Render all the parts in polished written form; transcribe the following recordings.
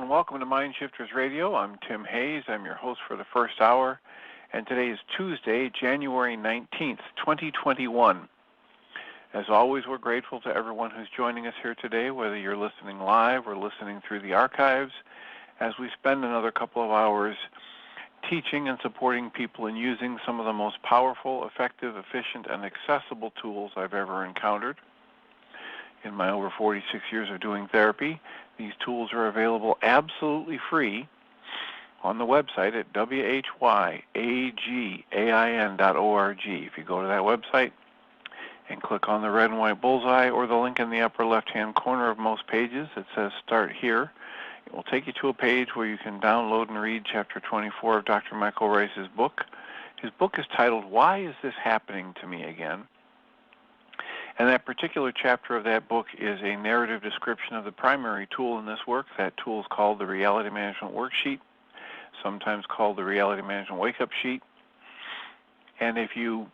and welcome to Mind Shifters Radio. I'm Tim Hayes. I'm your host for the first hour, and today is Tuesday, January 19th, 2021. As always, we're grateful to everyone who's joining us here today, whether you're listening live or listening through the archives, as we spend another couple of hours teaching and supporting people in using some of the most powerful, effective, efficient, and accessible tools I've ever encountered. In my over 46 years of doing therapy, these tools are available absolutely free on the website at whyagain.org. If you go to that website and click on the red and white bullseye or the link in the upper left-hand corner of most pages that says Start Here, it will take you to a page where you can download and read Chapter 24 of Dr. Michael Ryce's book. His book is titled, Why Is This Happening to Me Again? And that particular chapter of that book is a narrative description of the primary tool in this work. That tool is called the Reality Management Worksheet, sometimes called the Reality Management Wake-Up Sheet. And if you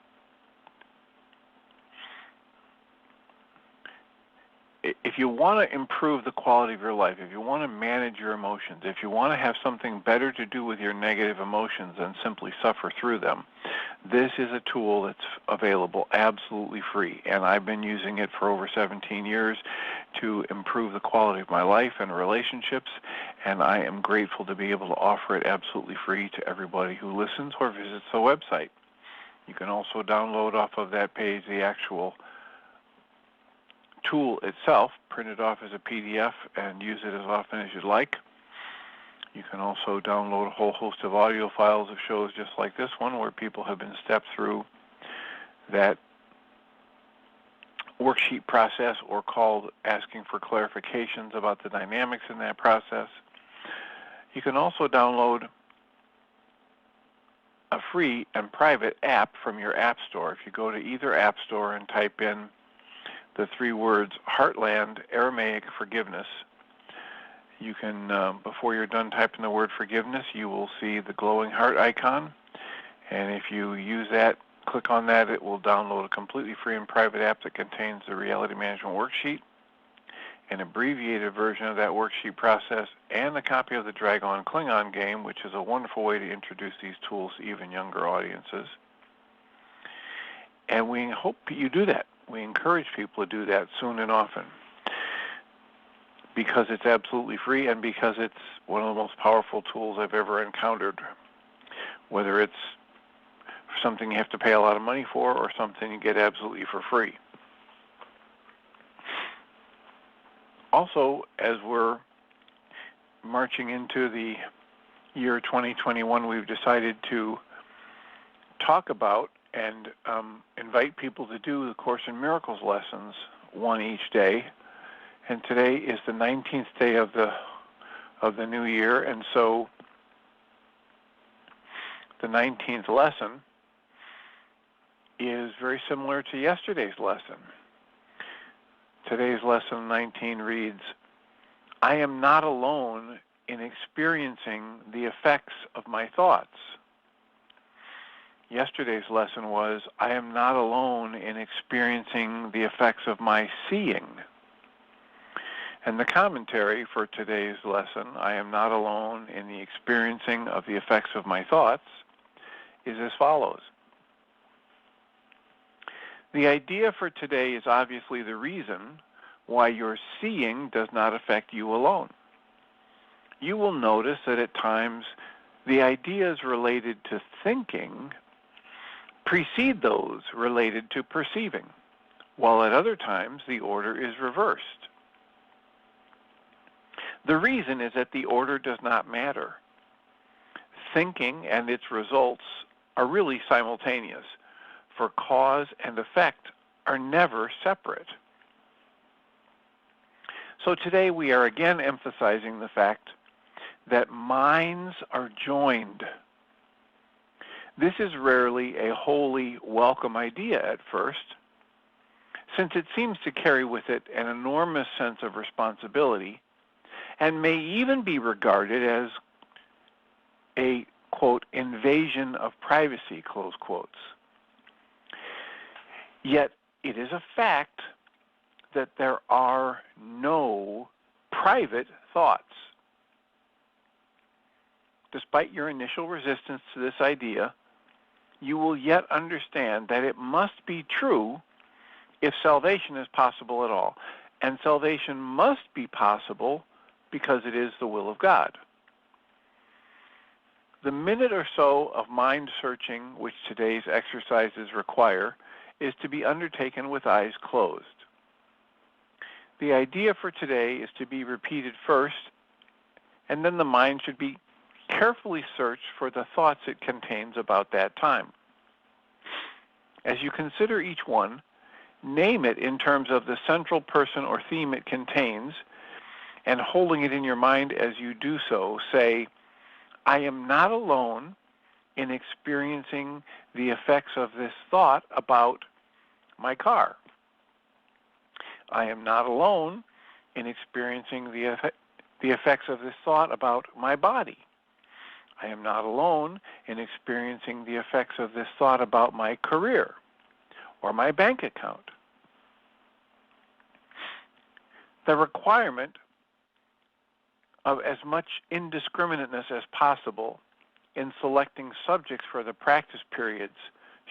want to improve the quality of your life, if you want to manage your emotions, if you want to have something better to do with your negative emotions than simply suffer through them, this is a tool that's available absolutely free. And I've been using it for over 17 years to improve the quality of my life and relationships, and I am grateful to be able to offer it absolutely free to everybody who listens or visits the website. You can also download off of that page the actual tool itself, print it off as a PDF, and use it as often as you'd like. You can also download a whole host of audio files of shows just like this one, where people have been stepped through that worksheet process or called asking for clarifications about the dynamics in that process. You can also download a free and private app from your app store. If you go to either app store and type in the three words HeartLand Aramaic Forgiveness, you can, before you're done typing the word forgiveness, you will see the glowing heart icon. And if you use that, click on that, it will download a completely free and private app that contains the Reality Management Worksheet, an abbreviated version of that worksheet process, and a copy of the Dragon Klingon game, which is a wonderful way to introduce these tools to even younger audiences. And we hope you do that. We encourage people to do that soon and often, because it's absolutely free and because it's one of the most powerful tools I've ever encountered, whether it's something you have to pay a lot of money for or something you get absolutely for free. Also, as we're marching into the year 2021, we've decided to talk about and invite people to do the Course in Miracles lessons, one each day. And today is the 19th day of the new year, and so the 19th lesson is very similar to yesterday's lesson. Today's lesson 19 reads, I am not alone in experiencing the effects of my thoughts. Yesterday's lesson was, I am not alone in experiencing the effects of my seeing. And the commentary for today's lesson, I am not alone in the experiencing of the effects of my thoughts, is as follows. The idea for today is obviously the reason why your seeing does not affect you alone. You will notice that at times the ideas related to thinking precede those related to perceiving, while at other times the order is reversed. The reason is that the order does not matter. Thinking and its results are really simultaneous, for cause and effect are never separate. So today we are again emphasizing the fact that minds are joined. This is rarely a wholly welcome idea at first, since it seems to carry with it an enormous sense of responsibility and may even be regarded as a, quote, invasion of privacy, close quotes. Yet it is a fact that there are no private thoughts. despite your initial resistance to this idea, you will yet understand that it must be true if salvation is possible at all. And salvation must be possible because it is the will of God. The minute or so of mind searching which today's exercises require is to be undertaken with eyes closed. The idea for today is to be repeated first, and then the mind should be carefully searched for the thoughts it contains about that time. As you consider each one, name it in terms of the central person or theme it contains, and holding it in your mind as you do so, say, I am not alone in experiencing the effects of this thought about my car. I am not alone in experiencing the effects of this thought about my body. I am not alone in experiencing the effects of this thought about my career or my bank account. The requirement of as much indiscriminateness as possible in selecting subjects for the practice periods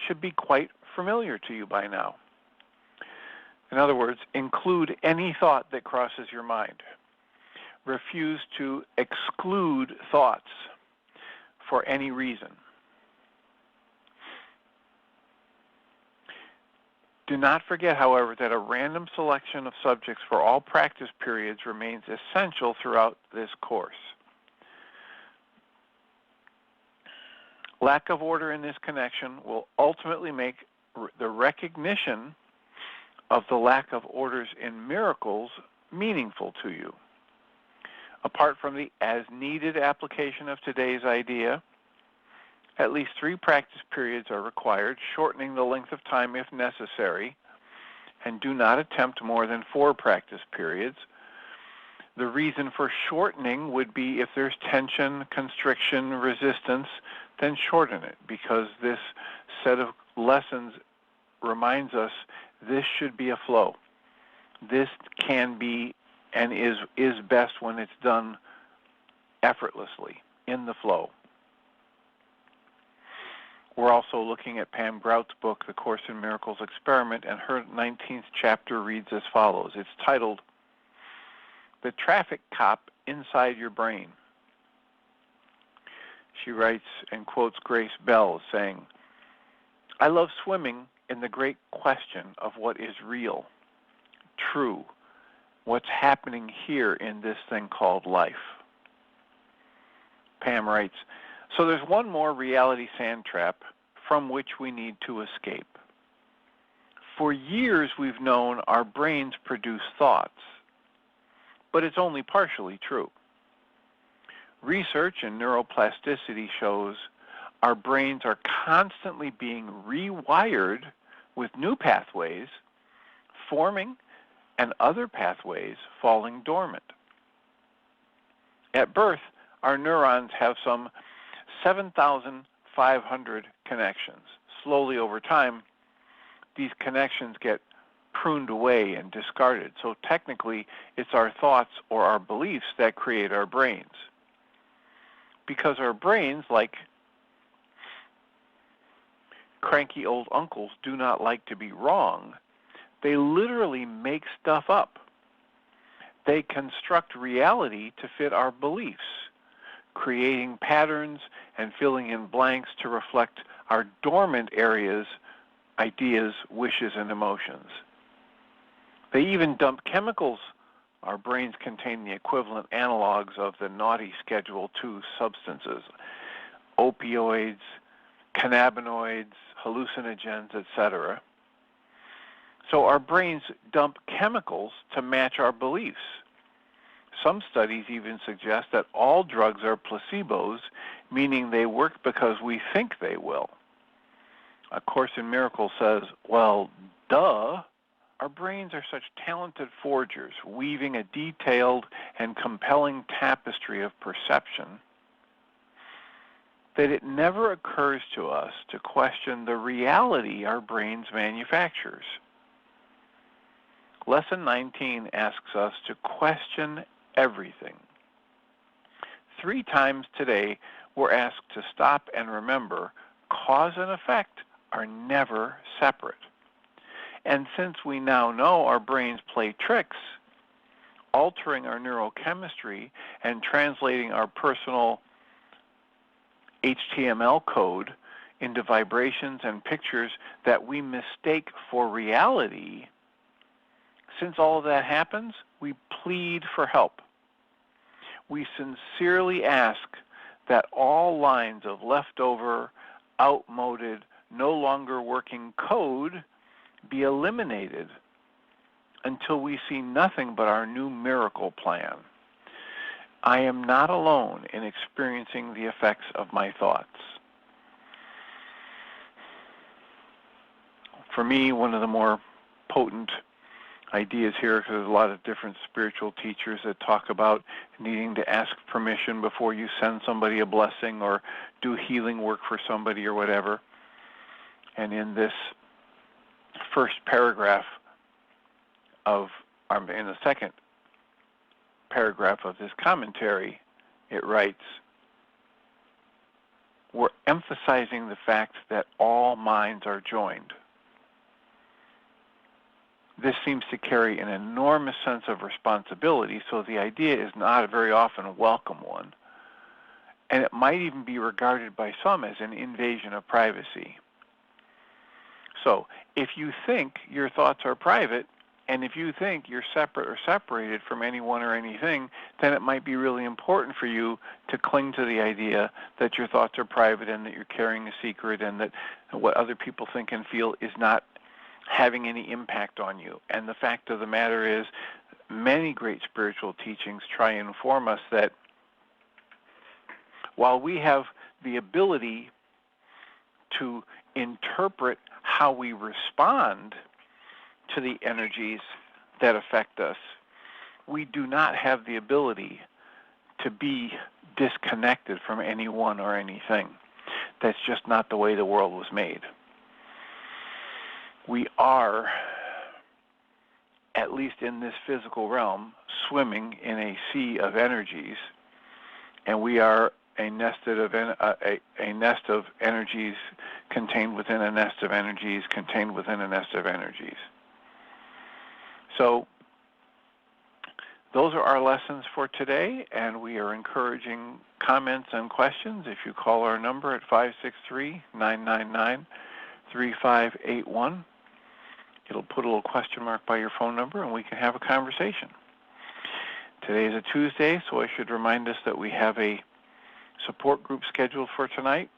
should be quite familiar to you by now. In other words, include any thought that crosses your mind. Refuse to exclude thoughts for any reason. Do not forget, however, that a random selection of subjects for all practice periods remains essential throughout this course. Lack of order in this connection will ultimately make the recognition of the lack of orders in miracles meaningful to you. Apart from the as-needed application of today's idea, at least 3 practice periods are required, shortening the length of time if necessary, and do not attempt more than 4 practice periods. The reason for shortening would be if there's tension, constriction, resistance, then shorten it, because this set of lessons reminds us this should be a flow. This can be and is best when it's done effortlessly, in the flow. We're also looking at Pam Grout's book, The Course in Miracles Experiment, and her 19th chapter reads as follows. It's titled, The Traffic Cop Inside Your Brain. She writes and quotes Grace Bell saying, I love swimming in the great question of what is real, true, what's happening here in this thing called life. Pam writes, so there's one more reality sand trap from which we need to escape. For years we've known our brains produce thoughts, but it's only partially true. Research in neuroplasticity shows our brains are constantly being rewired with new pathways forming and other pathways falling dormant. At birth, our neurons have some 7,500 connections. Slowly over time, these connections get pruned away and discarded. So technically, it's our thoughts or our beliefs that create our brains. Because our brains, like cranky old uncles, do not like to be wrong, they literally make stuff up. They construct reality to fit our beliefs, creating patterns and filling in blanks to reflect our dormant areas, ideas, wishes, and emotions. They even dump chemicals. Our brains contain the equivalent analogs of the naughty Schedule II substances, opioids, cannabinoids, hallucinogens, etc. So our brains dump chemicals to match our beliefs. Some studies even suggest that all drugs are placebos, meaning they work because we think they will. A Course in Miracles says, well, duh. Our brains are such talented forgers, weaving a detailed and compelling tapestry of perception, that it never occurs to us to question the reality our brains manufactures. Lesson 19 asks us to question everything. 3 times today, we're asked to stop and remember cause and effect are never separate. And since we now know our brains play tricks, altering our neurochemistry and translating our personal HTML code into vibrations and pictures that we mistake for reality, since all of that happens, we plead for help. We sincerely ask that all lines of leftover, outmoded, no longer working code be eliminated until we see nothing but our new miracle plan. I am not alone in experiencing the effects of my thoughts. For me, one of the more potent ideas here, because there's a lot of different spiritual teachers that talk about needing to ask permission before you send somebody a blessing or do healing work for somebody or whatever. And in this first paragraph in the second paragraph of this commentary, it writes, we're emphasizing the fact that all minds are joined. This seems to carry an enormous sense of responsibility, so the idea is not a very often a welcome one. And it might even be regarded by some as an invasion of privacy. So, if you think your thoughts are private, and if you think you're separate or separated from anyone or anything, then it might be really important for you to cling to the idea that your thoughts are private and that you're carrying a secret and that what other people think and feel is not having any impact on you. And the fact of the matter is, many great spiritual teachings try and inform us that while we have the ability to interpret how we respond to the energies that affect us, we do not have the ability to be disconnected from anyone or anything. That's just not the way the world was made. We are, at least in this physical realm, swimming in a sea of energies, and we are a nest of energies contained within a nest of energies contained within a nest of energies. So those are our lessons for today, and we are encouraging comments and questions. If you call our number at 563-999-3581, it'll put a little question mark by your phone number, and we can have a conversation. Today is a Tuesday, so I should remind us that we have a support group scheduled for tonight.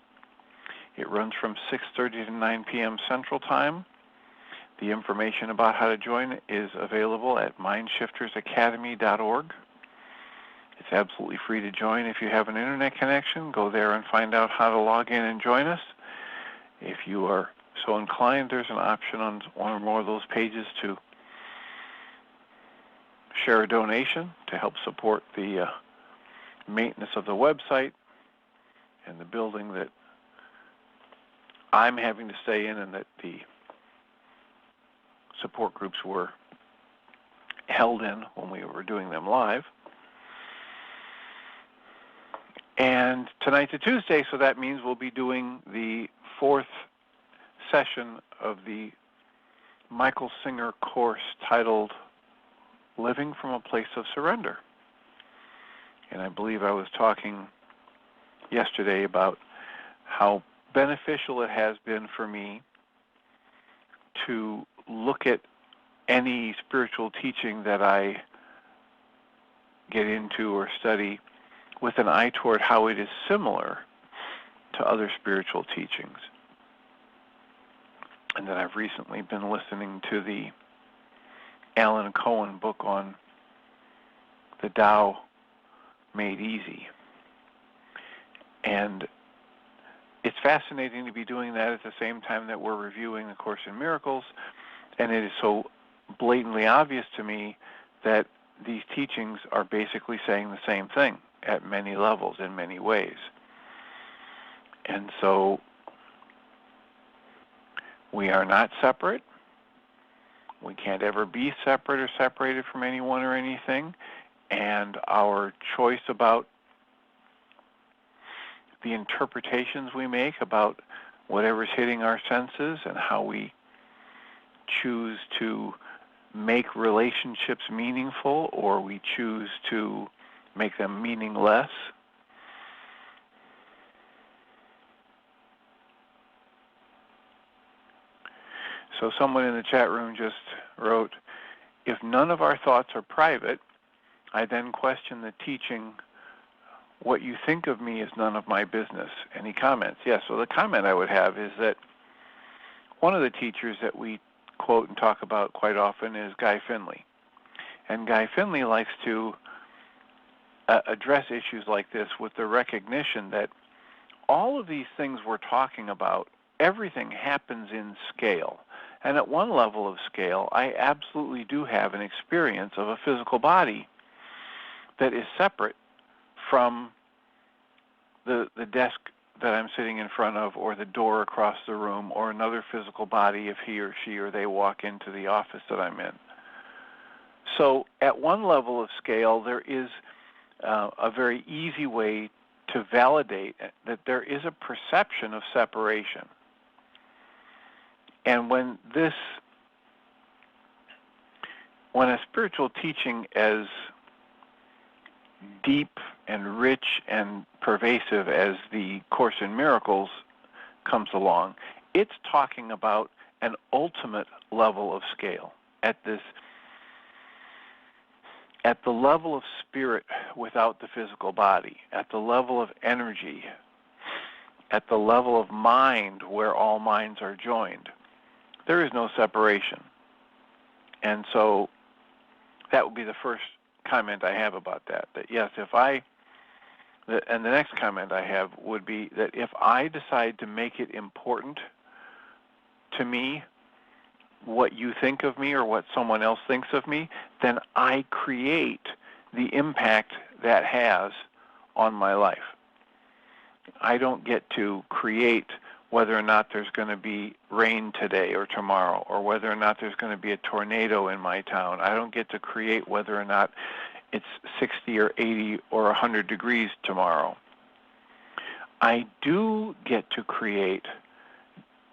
It runs from 6:30 to 9 p.m. Central Time. The information about how to join is available at mindshiftersacademy.org. It's absolutely free to join. If you have an internet connection, go there and find out how to log in and join us. If you are so inclined, there's an option on one or more of those pages to share a donation to help support the maintenance of the website and the building that I'm having to stay in and that the support groups were held in when we were doing them live. And tonight's a Tuesday, so that means we'll be doing the fourth session of the Michael Singer course titled Living from a Place of Surrender. And I believe I was talking yesterday about how beneficial it has been for me to look at any spiritual teaching that I get into or study with an eye toward how it is similar to other spiritual teachings. And then I've recently been listening to the Alan Cohen book on the Tao Made Easy. And it's fascinating to be doing that at the same time that we're reviewing the Course in Miracles, and it is so blatantly obvious to me that these teachings are basically saying the same thing at many levels, in many ways. And so we are not separate. We can't ever be separate or separated from anyone or anything. And our choice about the interpretations we make about whatever's hitting our senses and how we choose to make relationships meaningful or we choose to make them meaningless. So someone in the chat room just wrote, if none of our thoughts are private, I then question the teaching, what you think of me is none of my business. Any comments? Yes, so the comment I would have is that one of the teachers that we quote and talk about quite often is Guy Finley. And Guy Finley likes to address issues like this with the recognition that all of these things we're talking about, everything happens in scale. And at one level of scale, I absolutely do have an experience of a physical body that is separate from the desk that I'm sitting in front of, or the door across the room, or another physical body if he or she or they walk into the office that I'm in. So at one level of scale, there is a very easy way to validate that there is a perception of separation. And when a spiritual teaching as deep and rich and pervasive as the Course in Miracles comes along, it's talking about an ultimate level of scale at the level of spirit without the physical body, at the level of energy, at the level of mind where all minds are joined. There is no separation. And so that would be the first comment I have about that. That yes, and the next comment I have would be that if I decide to make it important to me what you think of me or what someone else thinks of me, then I create the impact that has on my life. I don't get to create whether or not there's going to be rain today or tomorrow, or whether or not there's going to be a tornado in my town. I don't get to create whether or not it's 60 or 80 or 100 degrees tomorrow. I do get to create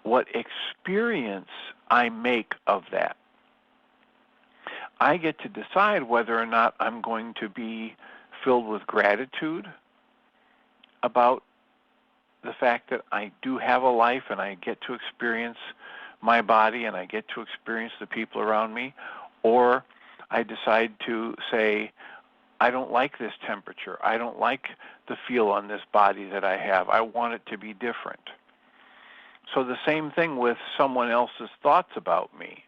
what experience I make of that. I get to decide whether or not I'm going to be filled with gratitude about the fact that I do have a life and I get to experience my body and I get to experience the people around me, or I decide to say, I don't like this temperature. I don't like the feel on this body that I have. I want it to be different. So the same thing with someone else's thoughts about me.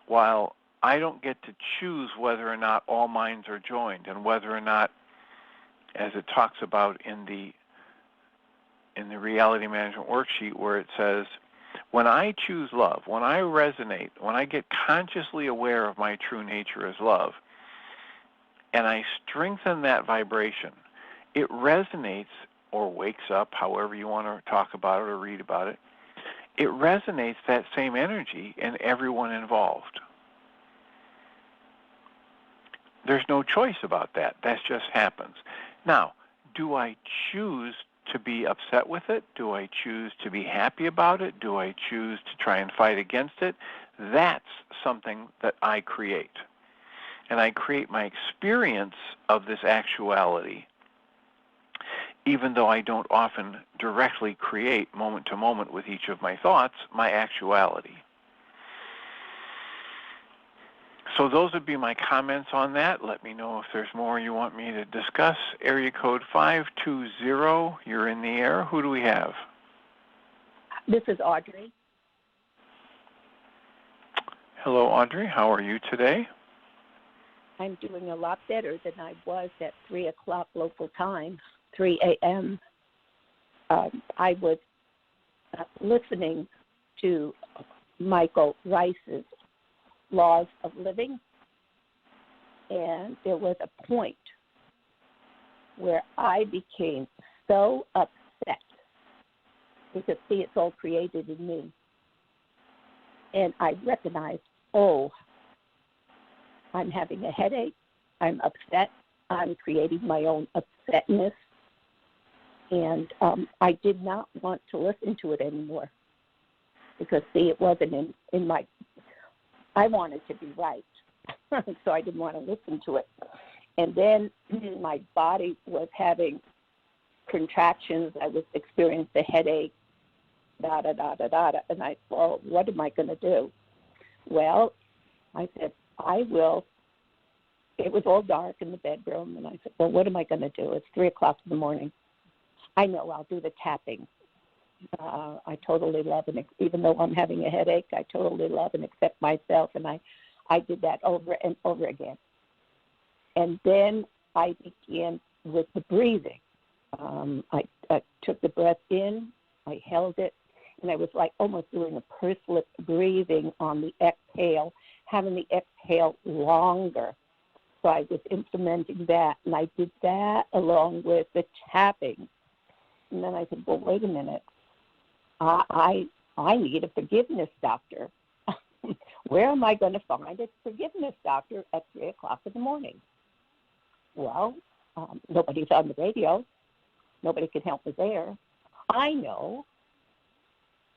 While I don't get to choose whether or not all minds are joined and whether or not, as it talks about in the Reality Management Worksheet, where it says, when I choose love, when I resonate, when I get consciously aware of my true nature as love, and I strengthen that vibration, it resonates or wakes up, however you want to talk about it or read about it, it resonates that same energy in everyone involved. There's no choice about that. That just happens. Now, do I choose to be upset with it? Do I choose to be happy about it? Do I choose to try and fight against it? That's something that I create. And I create my experience of this actuality, even though I don't often directly create moment to moment with each of my thoughts, my actuality. So those would be my comments on that. Let me know if there's more you want me to discuss. Area code 520, you're in the air. Who do we have? This is Audrey. Hello, Audrey. How are you today? I'm doing a lot better than I was at 3 o'clock local time, 3 a.m. I was listening to Michael Ryce's Laws of Living, and there was a point where I became so upset because, see, it's all created in me. And I recognized, oh, I'm having a headache, I'm upset, I'm creating my own upsetness. And I did not want to listen to it anymore because, see, it wasn't in my, I wanted to be right. So I didn't want to listen to it. And then my body was having contractions. I was experiencing a headache, da-da-da-da-da. And I, well, what am I going to do? Well, I said, I will. It was all dark in the bedroom. And I said, well, what am I going to do? It's 3 o'clock in the morning. I know, I'll do the tapping. I totally love it. Even though I'm having a headache, I totally love and accept myself. And I did that over and over again. And then I began with the breathing. I took the breath in, I held it, and I was like almost doing a pursed lip breathing on the exhale, having the exhale longer. So I was implementing that, and I did that along with the tapping. And then I said, well, wait a minute. I need a forgiveness doctor. Where am I going to find a forgiveness doctor at 3 o'clock in the morning? Well, nobody's on the radio. Nobody can help me there. I know.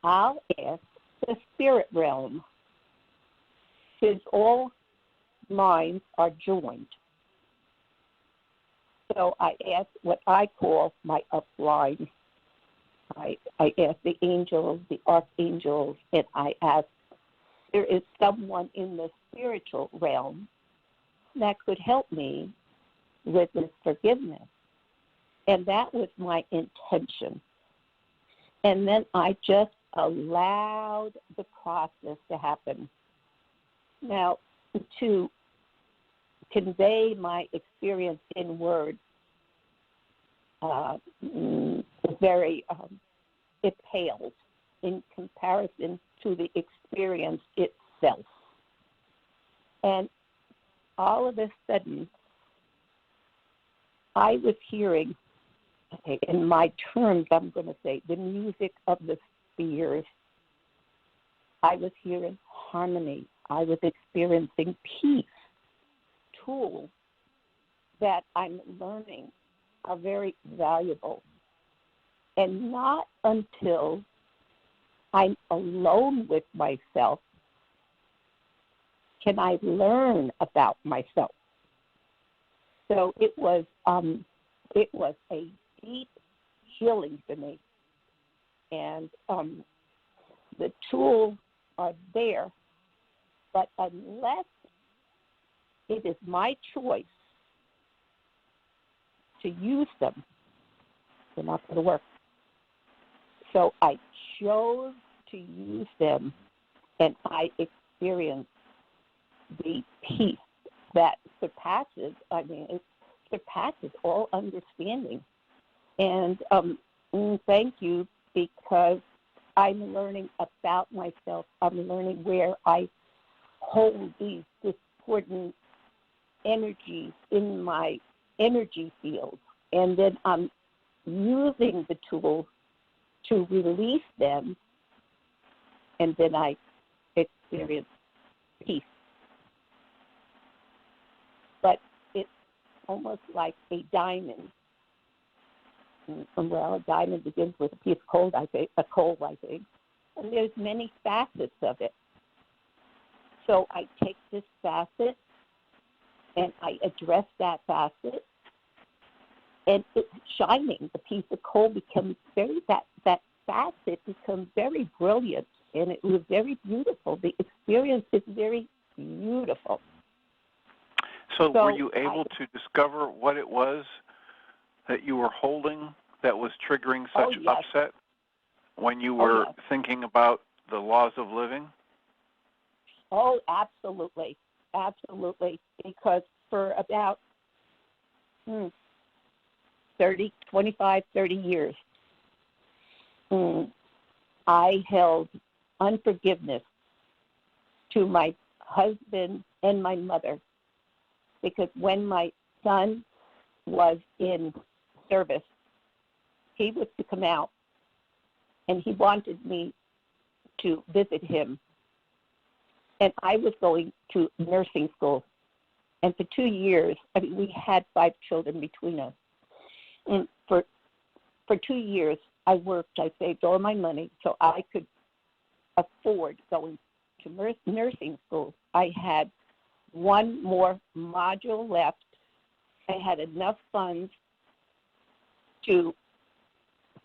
I'll ask the spirit realm, since all minds are joined. So I ask what I call my upline. I ask the angels, the archangels, and I ask, there is someone in the spiritual realm that could help me with this forgiveness. And that was my intention. And then I just allowed the process to happen. Now, to convey my experience in words, it pales in comparison to the experience itself. And all of a sudden, I was hearing, in my terms, I'm going to say, the music of the spheres. I was hearing harmony. I was experiencing peace. Tools that I'm learning are very valuable. And not until I'm alone with myself can I learn about myself. So it was a deep healing for me. And the tools are there, but unless it is my choice to use them, they're not going to work. So I chose to use them, and I experienced the peace that surpasses all understanding. And thank you, because I'm learning about myself. I'm learning where I hold these discordant energies in my energy field. And then I'm using the tools to release them, and then I experience peace. But it's almost like a diamond. Well, a diamond begins with a piece of coal, I think. And there's many facets of it. So I take this facet and I address that facet, and it's shining. The piece of coal becomes that facet becomes very brilliant, and it was very beautiful. The experience is very beautiful. So were you able to discover what it was that you were holding that was triggering such upset when you were thinking about the laws of living? Oh, absolutely. Absolutely. Because for about 25, 30 years, I held unforgiveness to my husband and my mother, because when my son was in service, he was to come out, and he wanted me to visit him. And I was going to nursing school. And for 2 years, we had 5 children between us. And for for 2 years, I worked. I saved all my money so I could afford going to nursing school. I had one more module left. I had enough funds to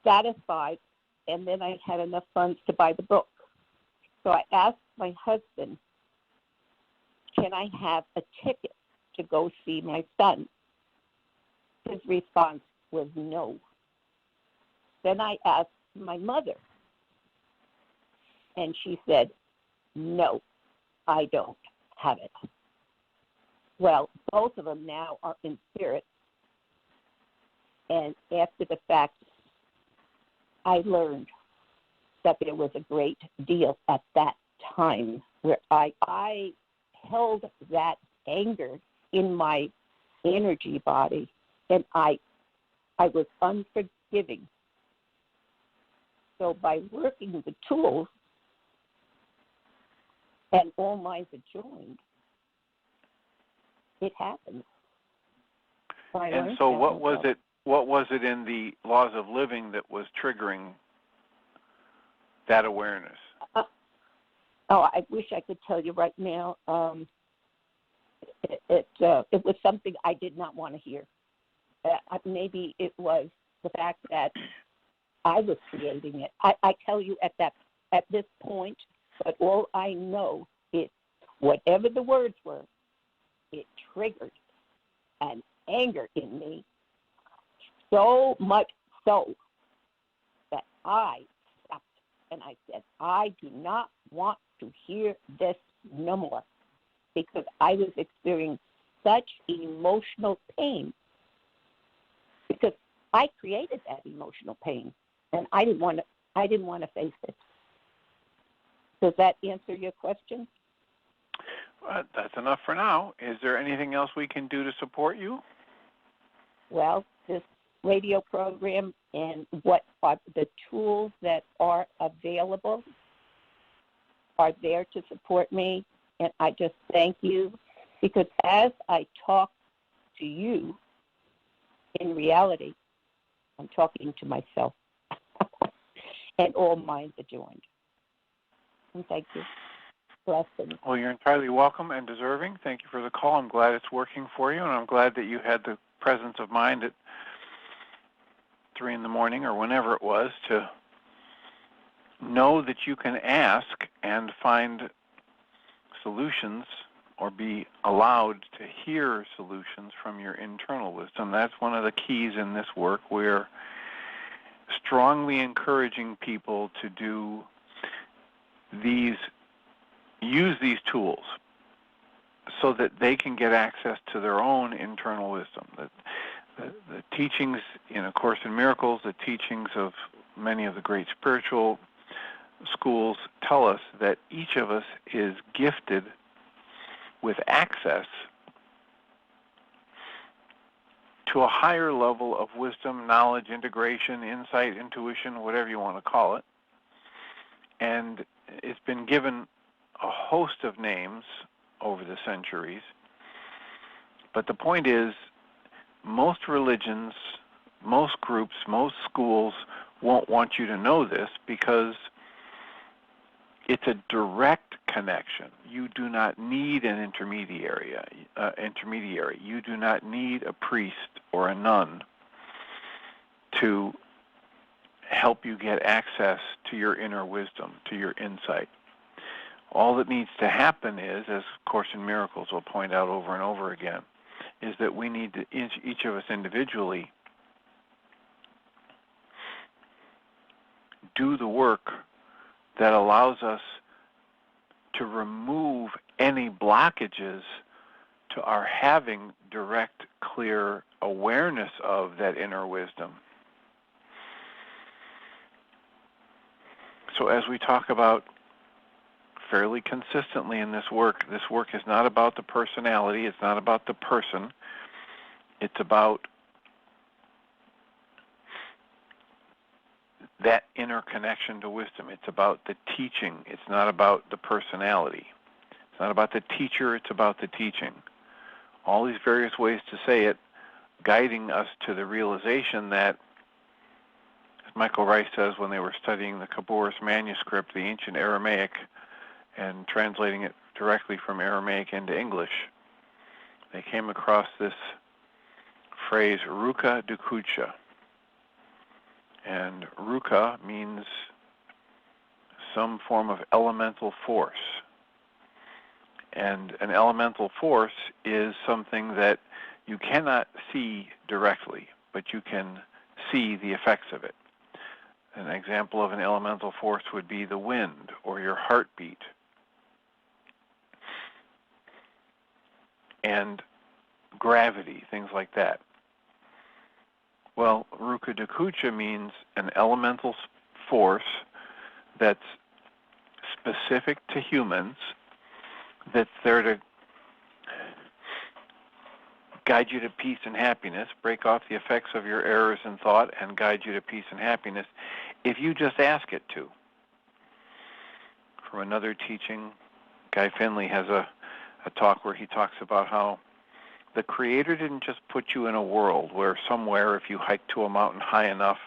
satisfy, and then I had enough funds to buy the book. So I asked my husband, can I have a ticket to go see my son? His response was no. Then I asked my mother, and she said, no, I don't have it. Well, both of them now are in spirit. And after the fact, I learned that there was a great deal at that time where I held that anger in my energy body, and I was unforgiving. So by working the tools, and all minds are joined, it happens. And so what was it? What was it in the laws of living that was triggering that awareness? I wish I could tell you right now. It was something I did not want to hear. Maybe it was the fact that I was creating it. I tell you at this point, but all I know is whatever the words were, it triggered an anger in me, so much so that I stopped and I said, I do not want to hear this no more, because I was experiencing such emotional pain, because I created that emotional pain, and I didn't want to face it. Does that answer your question? That's enough for now. Is there anything else we can do to support you? Well, this radio program and what are the tools that are available are there to support me, and I just thank you, because as I talk to you, in reality, I'm talking to myself, and all minds are joined. And thank you. Blessings. Well, you're entirely welcome and deserving. Thank you for the call. I'm glad it's working for you, and I'm glad that you had the presence of mind at 3 in the morning or whenever it was to know that you can ask and find solutions or be allowed to hear solutions from your internal wisdom. That's one of the keys in this work. We're strongly encouraging people to use these tools so that they can get access to their own internal wisdom. The teachings in A Course in Miracles, the teachings of many of the great spiritual schools tell us that each of us is gifted with access to a higher level of wisdom, knowledge, integration, insight, intuition, whatever you want to call it. And it's been given a host of names over the centuries. But the point is, most religions, most groups, most schools won't want you to know this because it's a direct connection. You do not need an intermediary. You do not need a priest or a nun to help you get access to your inner wisdom, to your insight. All that needs to happen is, as Course in Miracles will point out over and over again, is that we need to, each of us individually, do the work that allows us to remove any blockages to our having direct, clear awareness of that inner wisdom. So as we talk about fairly consistently in this work is not about the personality, it's not about the person, it's about that inner connection to wisdom. It's about the teaching. It's not about the personality. It's not about the teacher, it's about the teaching. All these various ways to say it, guiding us to the realization that Michael Ryce says when they were studying the Kabbur's manuscript, the ancient Aramaic, and translating it directly from Aramaic into English, they came across this phrase, ruka dukucha. And ruka means some form of elemental force. And an elemental force is something that you cannot see directly, but you can see the effects of it. An example of an elemental force would be the wind or your heartbeat. And gravity, things like that. Well, ruka dukucha means an elemental force that's specific to humans, that's there to guide you to peace and happiness, break off the effects of your errors in thought, and guide you to peace and happiness if you just ask it to. From another teaching, Guy Finley has a talk where he talks about how the Creator didn't just put you in a world where somewhere, if you hike to a mountain high enough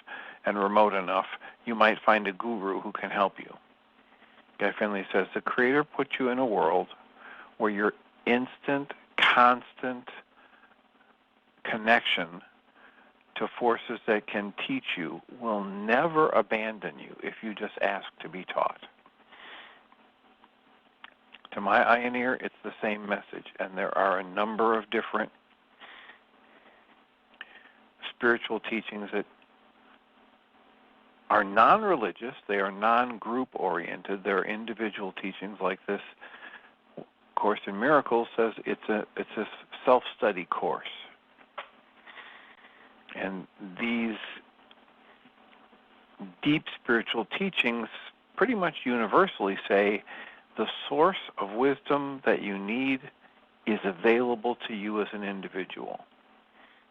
and remote enough, you might find a guru who can help you. Guy Finley says the Creator put you in a world where your instant, constant connection to forces that can teach you will never abandon you if you just ask to be taught. To my eye and ear, it's the same message, and there are a number of different spiritual teachings that are non-religious, they are non-group oriented, they're individual teachings like this Course in Miracles says it's a self-study course. And these deep spiritual teachings pretty much universally say the source of wisdom that you need is available to you as an individual.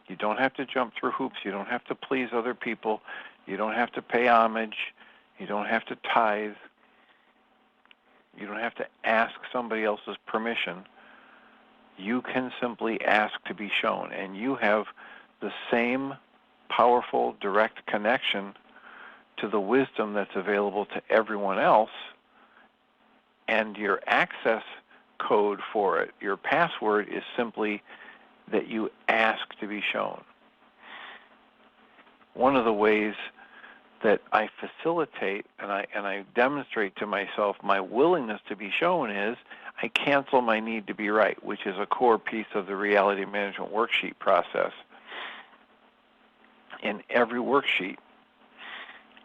You don't have to jump through hoops. You don't have to please other people. You don't have to pay homage. You don't have to tithe. You don't have to ask somebody else's permission. You can simply ask to be shown, and you have the same powerful, direct connection to the wisdom that's available to everyone else, and your access code for it, your password, is simply that you ask to be shown. One of the ways that I facilitate and I demonstrate to myself my willingness to be shown is I cancel my need to be right, which is a core piece of the Reality Management Worksheet process. In every worksheet,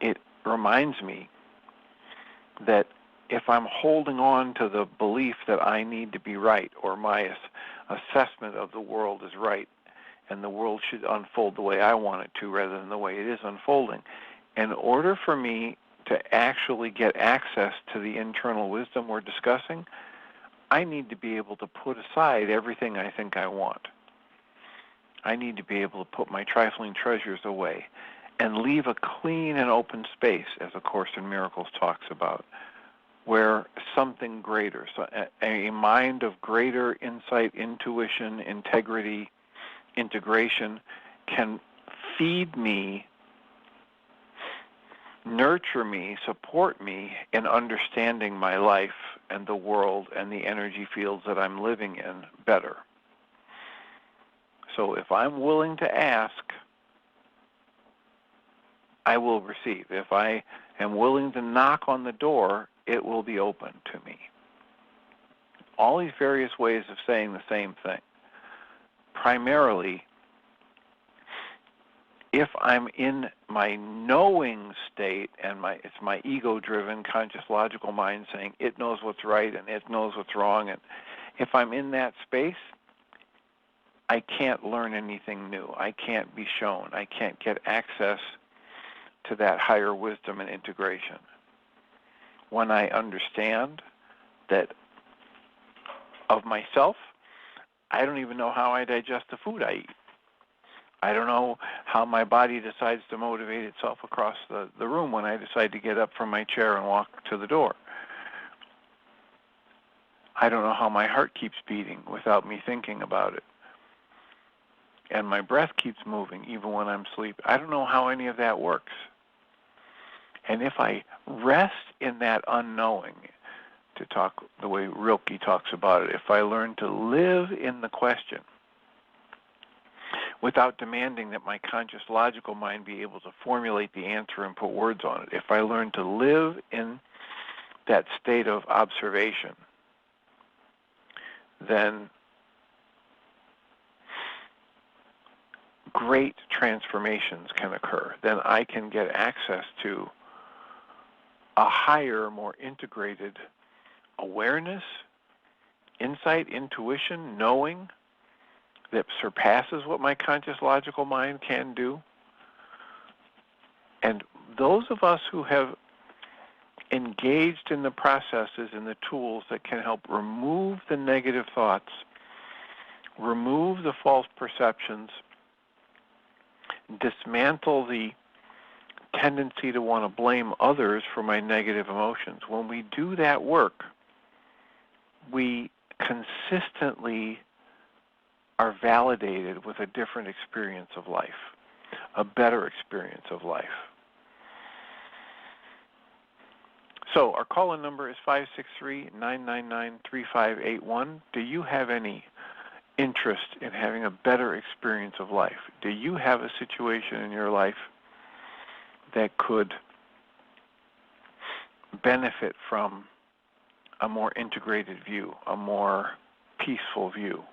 it reminds me that if I'm holding on to the belief that I need to be right, or my assessment of the world is right, and the world should unfold the way I want it to rather than the way it is unfolding, in order for me to actually get access to the internal wisdom we're discussing, I need to be able to put aside everything I think I want. I need to be able to put my trifling treasures away and leave a clean and open space, as A Course in Miracles talks about, where something greater, so a mind of greater insight, intuition, integrity, integration can feed me, nurture me, support me in understanding my life and the world and the energy fields that I'm living in better. So if I'm willing to ask, I will receive. If I am willing to knock on the door, it will be open to me. All these various ways of saying the same thing. Primarily, if I'm in my knowing state, and it's my ego-driven, conscious, logical mind saying it knows what's right and it knows what's wrong, and if I'm in that space, I can't learn anything new. I can't be shown. I can't get access to that higher wisdom and integration. When I understand that of myself, I don't even know how I digest the food I eat. I don't know how my body decides to motivate itself across the room when I decide to get up from my chair and walk to the door. I don't know how my heart keeps beating without me thinking about it. And my breath keeps moving even when I'm asleep. I don't know how any of that works. And if I rest in that unknowing, to talk the way Rilke talks about it, if I learn to live in the question without demanding that my conscious logical mind be able to formulate the answer and put words on it, if I learn to live in that state of observation, then great transformations can occur. Then I can get access to a higher, more integrated awareness, insight, intuition, knowing that surpasses what my conscious logical mind can do. And those of us who have engaged in the processes and the tools that can help remove the negative thoughts, remove the false perceptions, dismantle the tendency to want to blame others for my negative emotions. When we do that work, we consistently are validated with a different experience of life, a better experience of life. So our call-in number is 563-999-3581. Do you have any interest in having a better experience of life? Do you have a situation in your life that could benefit from a more integrated view, a more peaceful view?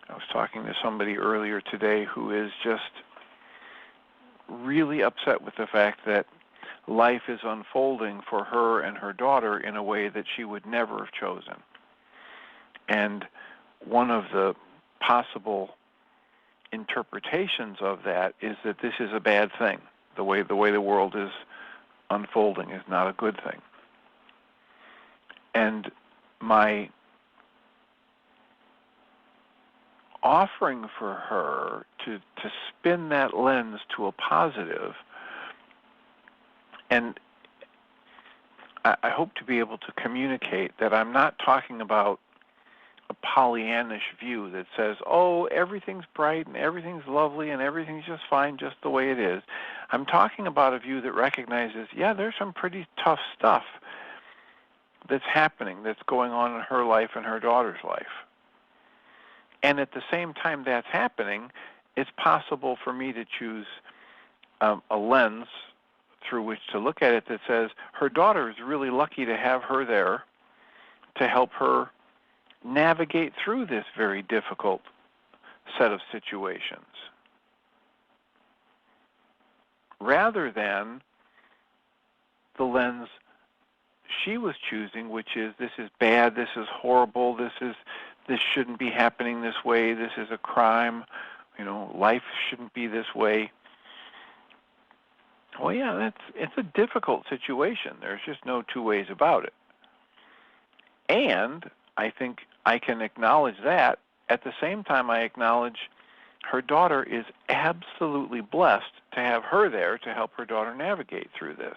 I was talking to somebody earlier today who is just really upset with the fact that life is unfolding for her and her daughter in a way that she would never have chosen. And one of the possible interpretations of that is that this is a bad thing. The way the world is unfolding is not a good thing. And my offering for her to spin that lens to a positive, and I hope to be able to communicate that I'm not talking about a Pollyannish view that says, oh, everything's bright and everything's lovely and everything's just fine just the way it is. I'm talking about a view that recognizes, yeah, there's some pretty tough stuff that's happening, that's going on in her life and her daughter's life. And at the same time that's happening, it's possible for me to choose a lens through which to look at it that says her daughter is really lucky to have her there to help her navigate through this very difficult set of situations, rather than the lens she was choosing, which is, this is bad, this is horrible, this shouldn't be happening this way, this is a crime, life shouldn't be this way. Well, yeah, it's a difficult situation. There's just no two ways about it. And I think I can acknowledge that. At the same time, I acknowledge her daughter is absolutely blessed to have her there to help her daughter navigate through this.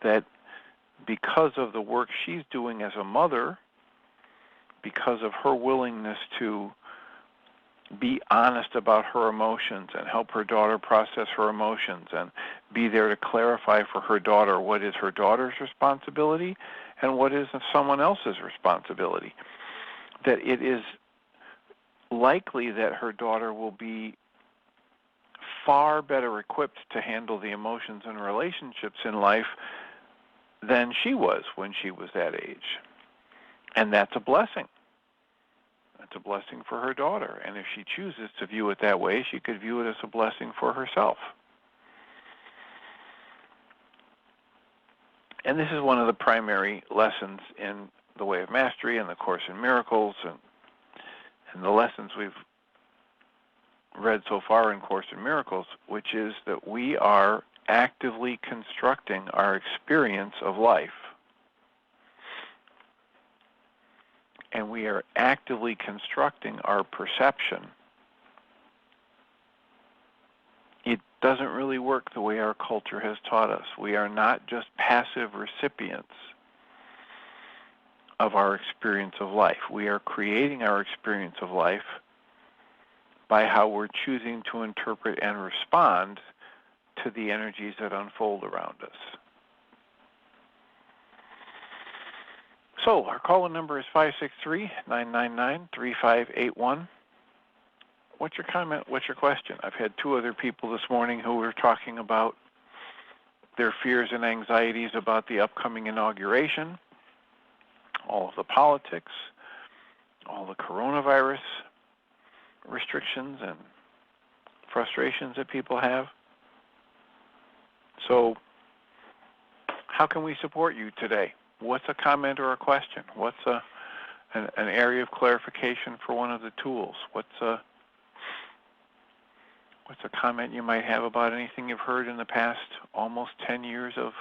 That because of the work she's doing as a mother, because of her willingness to be honest about her emotions and help her daughter process her emotions and be there to clarify for her daughter what is her daughter's responsibility and what is someone else's responsibility, that it is likely that her daughter will be far better equipped to handle the emotions and relationships in life than she was when she was that age. And that's a blessing. It's a blessing for her daughter. And if she chooses to view it that way, she could view it as a blessing for herself. And this is one of the primary lessons in the Way of Mastery and the Course in Miracles and the lessons we've read so far in Course in Miracles, which is that we are actively constructing our experience of life. And we are actively constructing our perception. It doesn't really work the way our culture has taught us. We are not just passive recipients of our experience of life. We are creating our experience of life by how we're choosing to interpret and respond to the energies that unfold around us. So our call-in number is 563-999-3581. What's your comment? What's your question? I've had two other people this morning who were talking about their fears and anxieties about the upcoming inauguration, all of the politics, all the coronavirus restrictions and frustrations that people have. So how can we support you today? What's a comment or a question? What's an area of clarification for one of the tools? What's a comment you might have about anything you've heard in the past almost 10 years of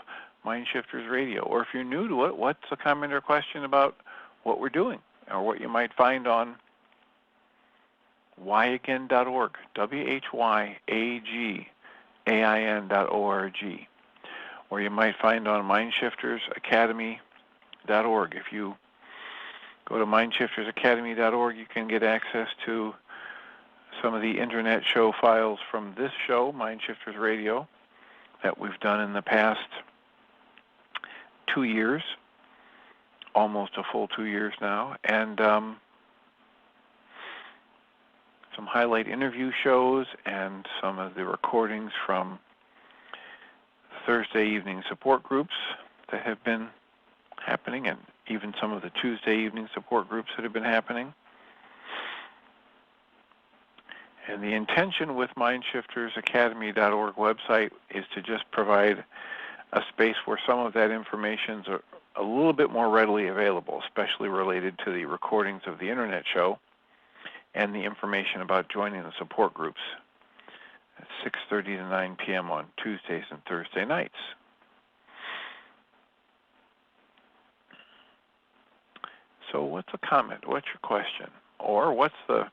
Mind Shifters Radio? Or if you're new to it, what's a comment or question about what we're doing or what you might find on whyagain.org, WHYAGAIN.org, or you might find on mindshiftersacademy.org. If you go to mindshiftersacademy.org, you can get access to some of the internet show files from this show, Mind Shifters Radio, that we've done in the past 2 years, almost a full 2 years now, and some highlight interview shows and some of the recordings from Thursday evening support groups that have been happening, and even some of the Tuesday evening support groups that have been happening. And the intention with mindshiftersacademy.org website is to just provide a space where some of that information is a little bit more readily available, especially related to the recordings of the internet show and the information about joining the support groups at 6:30 to 9 p.m. on Tuesdays and Thursday nights. So what's a comment? What's your question? Or what's the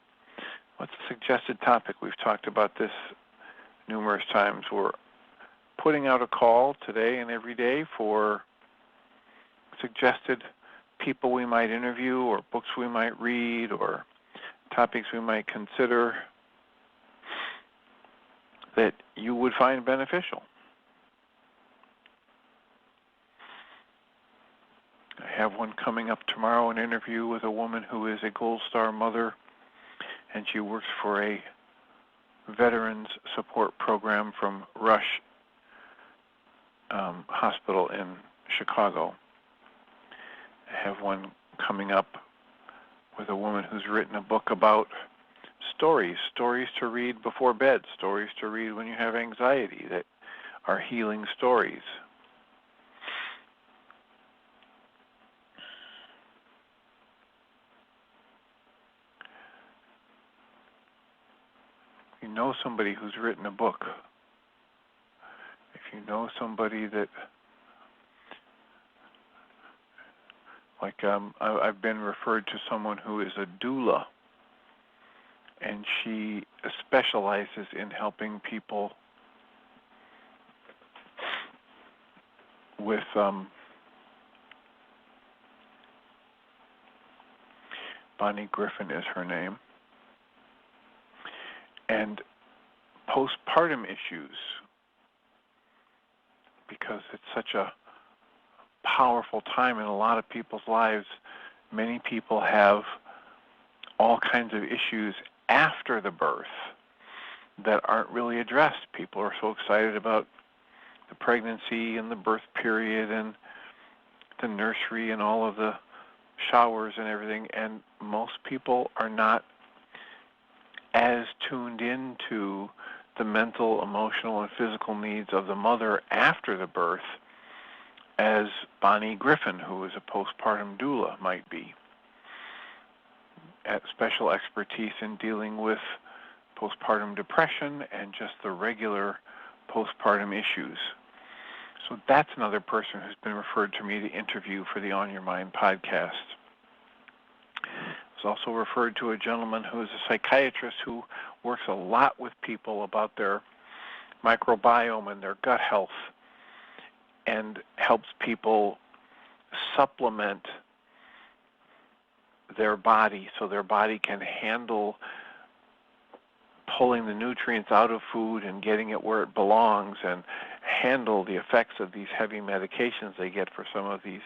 suggested topic? We've talked about this numerous times. We're putting out a call today and every day for suggested people we might interview or books we might read or topics we might consider that you would find beneficial. I have one coming up tomorrow, an interview with a woman who is a Gold Star mother, and she works for a veterans support program from Rush Hospital in Chicago. I have one coming up with a woman who's written a book about stories to read before bed, stories to read when you have anxiety that are healing stories. If you know somebody who's written a book, if you know somebody that, like I've been referred to someone who is a doula, and she specializes in helping people with Bonnie Griffin is her name, and postpartum issues, because it's such a powerful time in a lot of people's lives. Many people have all kinds of issues after the birth that aren't really addressed. People are so excited about the pregnancy and the birth period and the nursery and all of the showers and everything, and most people are not as tuned into the mental, emotional, and physical needs of the mother after the birth as Bonnie Griffin, who is a postpartum doula, might be. At special expertise in dealing with postpartum depression and just the regular postpartum issues. So that's another person who's been referred to me to interview for the On Your Mind podcast. I was also referred to a gentleman who is a psychiatrist who works a lot with people about their microbiome and their gut health and helps people supplement their body so their body can handle pulling the nutrients out of food and getting it where it belongs, and handle the effects of these heavy medications they get for some of these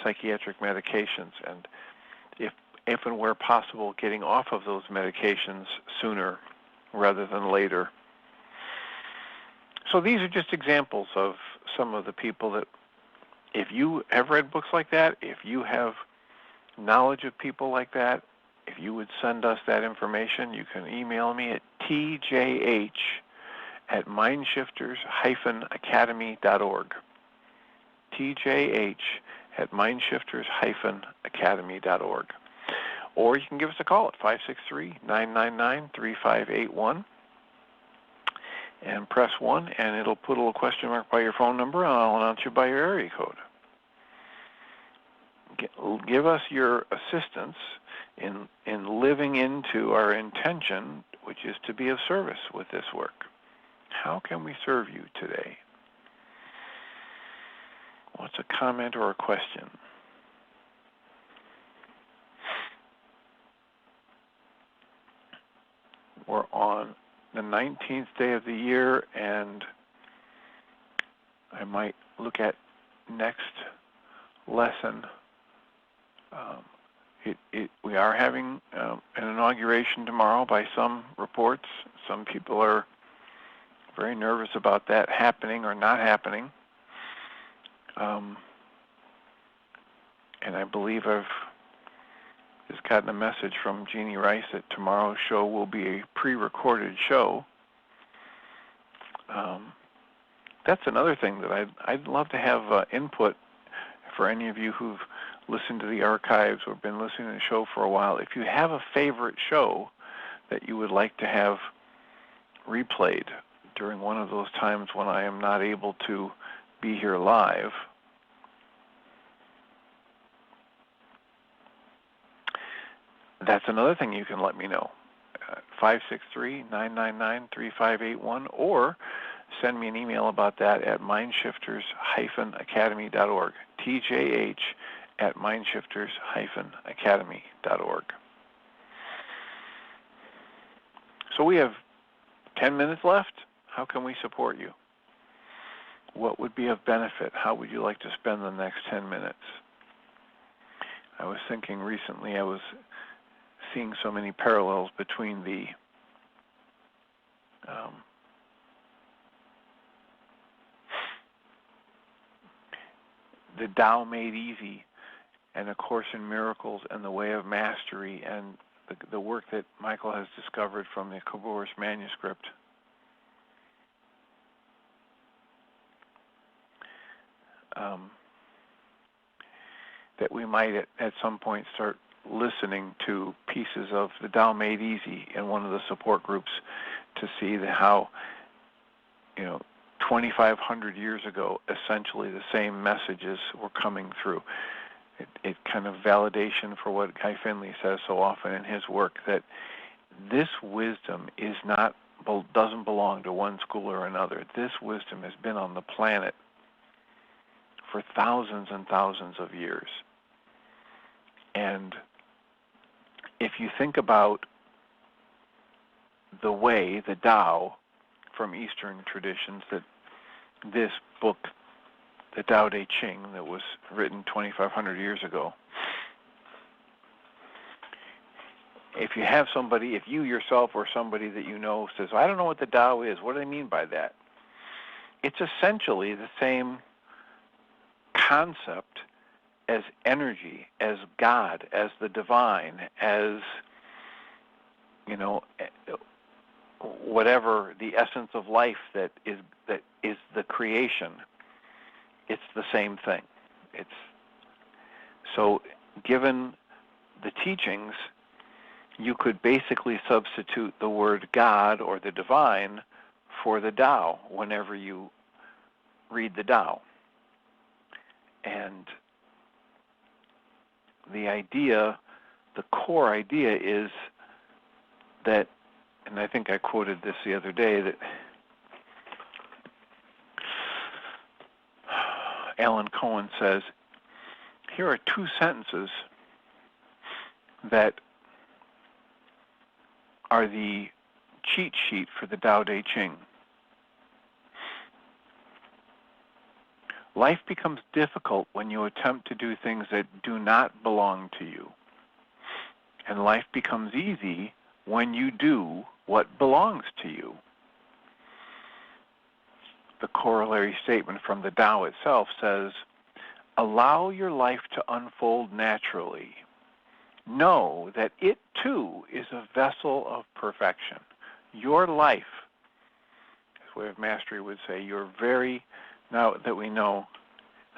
psychiatric medications, and if and where possible, getting off of those medications sooner rather than later. So these are just examples of some of the people that, if you have read books like that, if you have knowledge of people like that, if you would send us that information, you can email me at tjh@mindshifters-academy.org. tjh@mindshifters-academy.org. Or you can give us a call at 563-999-3581 and press 1, and it'll put a little question mark by your phone number, and I'll announce you by your area code. Give us your assistance in living into our intention, which is to be of service with this work. How can we serve you today? What's a comment or a question? We're on the 19th day of the year, and I might look at next lesson. We are having an inauguration tomorrow by some reports. Some people are very nervous about that happening or not happening. And I believe I've just gotten a message from Jeannie Ryce that tomorrow's show will be a pre-recorded show. That's another thing that I'd love to have input for any of you who've listened to the archives or been listening to the show for a while. If you have a favorite show that you would like to have replayed during one of those times when I am not able to be here live, that's another thing you can let me know. 563-999-3581, or send me an email about that at mindshifters-academy.org. tjh@mindshifters-academy.org. So we have 10 minutes left. How can we support you? What would be of benefit? How would you like to spend the next 10 minutes? I was thinking recently, I was seeing so many parallels between the Tao Made Easy and A Course in Miracles and the Way of Mastery, and the work that Michael has discovered from the Kabur's manuscript. That we might at some point start listening to pieces of the Tao Made Easy in one of the support groups to see how, 2,500 years ago, essentially the same messages were coming through. It kind of validation for what Guy Finley says so often in his work, that this wisdom doesn't belong to one school or another. This wisdom has been on the planet for thousands and thousands of years. And if you think about the way, the Tao from Eastern traditions, that this book, the Tao Te Ching, that was written 2,500 years ago, if you have somebody, if you yourself or somebody that you know says, I don't know what the Tao is, what do they mean by that? It's essentially the same concept as energy, as God, as the divine, as, whatever the essence of life that is the creation. It's the same thing. So given the teachings, you could basically substitute the word God or the divine for the Tao whenever you read the Tao. And the core idea is that, and I think I quoted this the other day, that Alan Cohen says, here are two sentences that are the cheat sheet for the Tao Te Ching. Life becomes difficult when you attempt to do things that do not belong to you. And life becomes easy when you do what belongs to you. The corollary statement from the Tao itself says, allow your life to unfold naturally. Know that it too is a vessel of perfection. Your life, as Way of Mastery would say, now that we know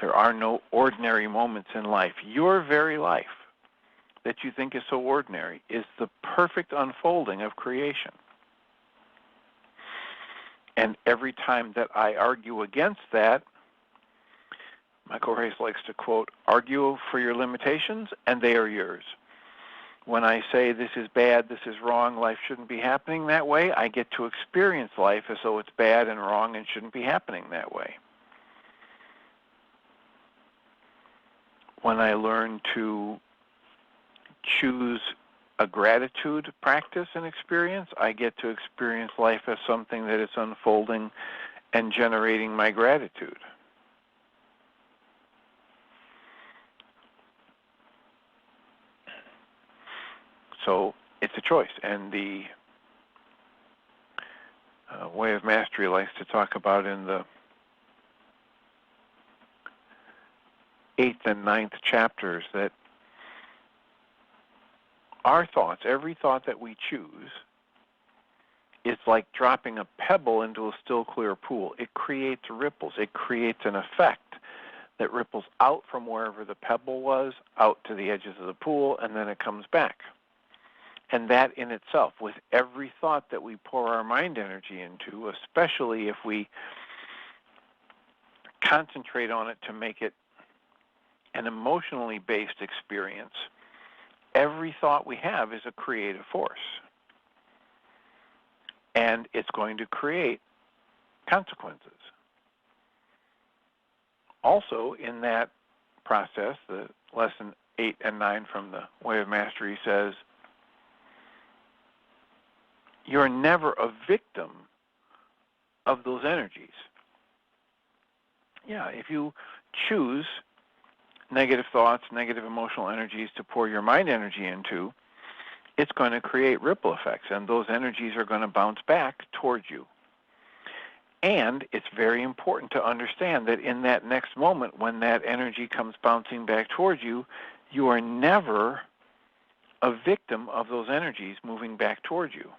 there are no ordinary moments in life, your very life that you think is so ordinary is the perfect unfolding of creation. And every time that I argue against that, Michael Ryce likes to quote, argue for your limitations and they are yours. When I say this is bad, this is wrong, life shouldn't be happening that way, I get to experience life as though it's bad and wrong and shouldn't be happening that way. When I learn to choose a gratitude practice and experience, I get to experience life as something that is unfolding and generating my gratitude. So it's a choice, and the Way of Mastery likes to talk about in the 8th and 9th chapters that our thoughts, every thought that we choose, is like dropping a pebble into a still clear pool. It creates ripples. It creates an effect that ripples out from wherever the pebble was, out to the edges of the pool, and then it comes back. And that in itself, with every thought that we pour our mind energy into, especially if we concentrate on it to make it an emotionally based experience, every thought we have is a creative force. And it's going to create consequences. Also, in that process, the lesson 8 and 9 from the Way of Mastery says, you're never a victim of those energies. Yeah, if you choose negative thoughts, negative emotional energies to pour your mind energy into, it's going to create ripple effects, and those energies are going to bounce back towards you. And it's very important to understand that in that next moment when that energy comes bouncing back towards you, you are never a victim of those energies moving back towards you.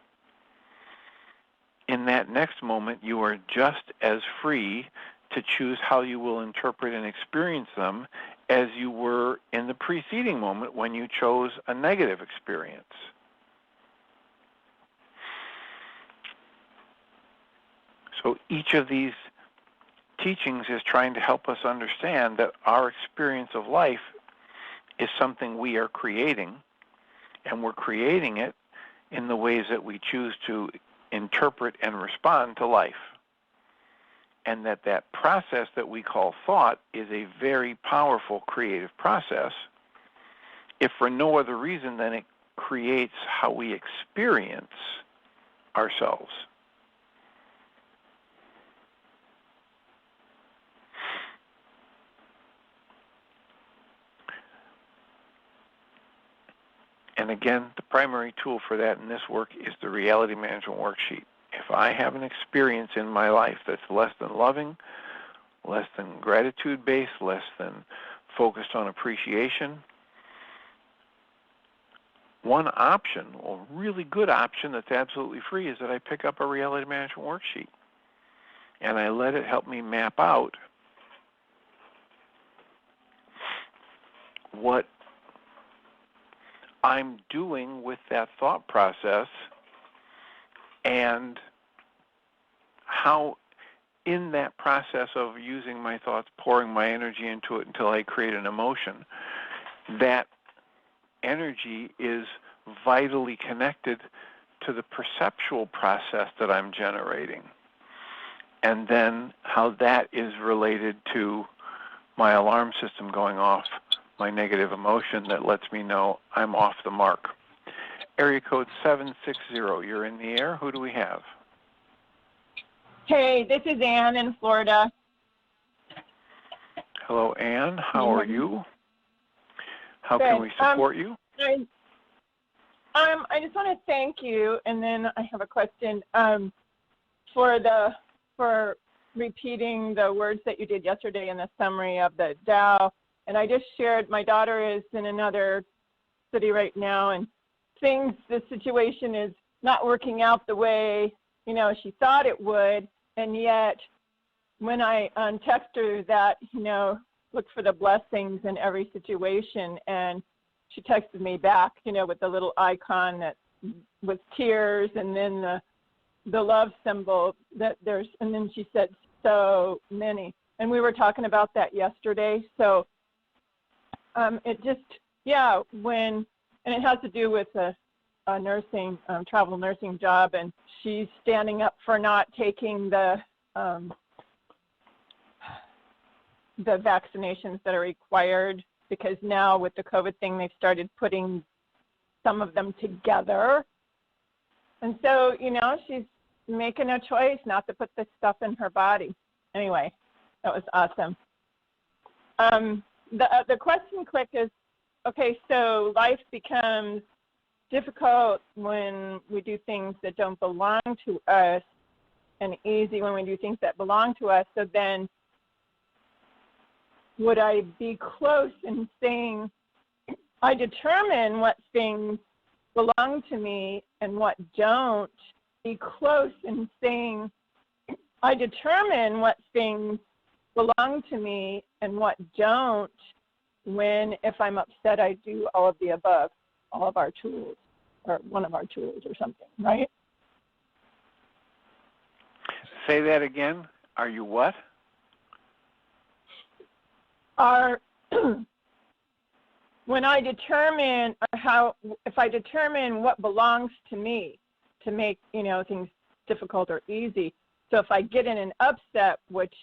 In that next moment, you are just as free to choose how you will interpret and experience them as you were in the preceding moment when you chose a negative experience. So each of these teachings is trying to help us understand that our experience of life is something we are creating, and we're creating it in the ways that we choose to interpret and respond to life. And that process that we call thought is a very powerful creative process, if for no other reason than it creates how we experience ourselves. And again, the primary tool for that in this work is the Reality Management Worksheet. If I have an experience in my life that's less than loving, less than gratitude-based, less than focused on appreciation, one option, a really good option that's absolutely free, is that I pick up a Reality Management Worksheet and I let it help me map out what I'm doing with that thought process and how in that process of using my thoughts, pouring my energy into it until I create an emotion, that energy is vitally connected to the perceptual process that I'm generating. And then how that is related to my alarm system going off, my negative emotion that lets me know I'm off the mark. area code 760. You're in the air. Who do we have? Hey, this is Ann in Florida. Hello, Ann. How are you? How Good. can we support you? I just want to thank you, and then I have a question for repeating the words that you did yesterday in the summary of the Tao. And I just shared, my daughter is in another city right now, and the situation is not working out the way, she thought it would. And yet, when I text her that, look for the blessings in every situation, and she texted me back, with the little icon that with tears, and then the love symbol and then she said, so many. And we were talking about that yesterday. So it just, and it has to do with a nursing, travel nursing job, and she's standing up for not taking the vaccinations that are required, because now with the COVID thing, they've started putting some of them together. And so, she's making a choice not to put this stuff in her body. Anyway, that was awesome. The question quick is, okay, so life becomes difficult when we do things that don't belong to us, and easy when we do things that belong to us. So then, would I be close in saying, I determine what things belong to me and what don't? Be close in saying, I determine what things belong to me and what don't, when, if I'm upset, I do all of the above, all of our tools, or one of our tools or something, right? Say that again. Are you what? When I determine if I determine what belongs to me to make, things difficult or easy. So if I get in an upset, which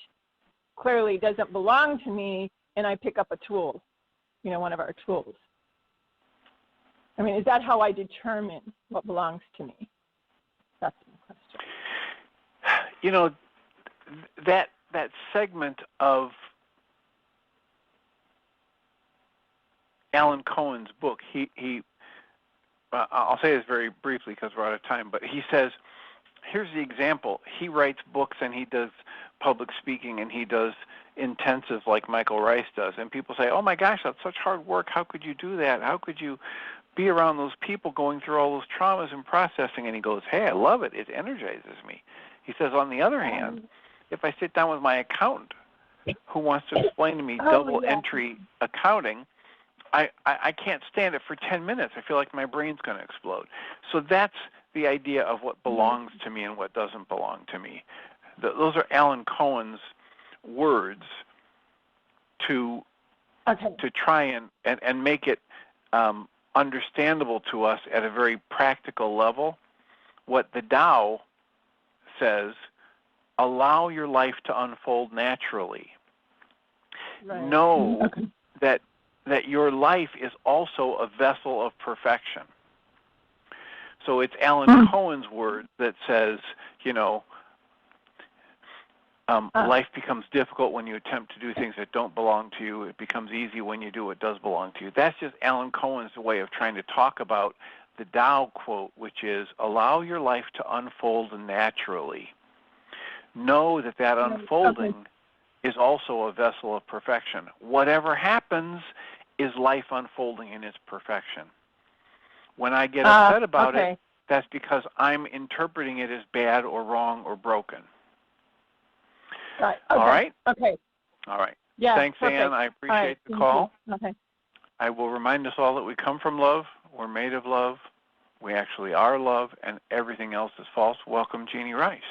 clearly doesn't belong to me, and I pick up a tool, one of our tools. I mean, is that how I determine what belongs to me? That's my question. That segment of Alan Cohen's book, I'll say this very briefly because we're out of time, but he says, here's the example. He writes books and he does public speaking and he does intensives like Michael Ryce does. And people say, oh my gosh, that's such hard work. How could you do that? How could you be around those people going through all those traumas and processing? And he goes, hey, I love it. It energizes me. He says, on the other hand, if I sit down with my accountant who wants to explain to me double entry accounting, I can't stand it for 10 minutes. I feel like my brain's going to explode. So that's the idea of what belongs to me and what doesn't belong to me. Those are Alan Cohen's words to try and make it understandable to us at a very practical level. What the Tao says, allow your life to unfold naturally. Right. Know that your life is also a vessel of perfection. So it's Alan Cohen's word that says, life becomes difficult when you attempt to do things that don't belong to you. It becomes easy when you do what does belong to you. That's just Alan Cohen's way of trying to talk about the Tao quote, which is, allow your life to unfold naturally. Know that unfolding is also a vessel of perfection. Whatever happens is life unfolding in its perfection. When I get upset about it, that's because I'm interpreting it as bad or wrong or broken. Right. All right? Okay. All right. Yeah, thanks, perfect. Ann. I appreciate the call. Okay. I will remind us all that we come from love, we're made of love, we actually are love, and everything else is false. Welcome, Jeannie Ryce.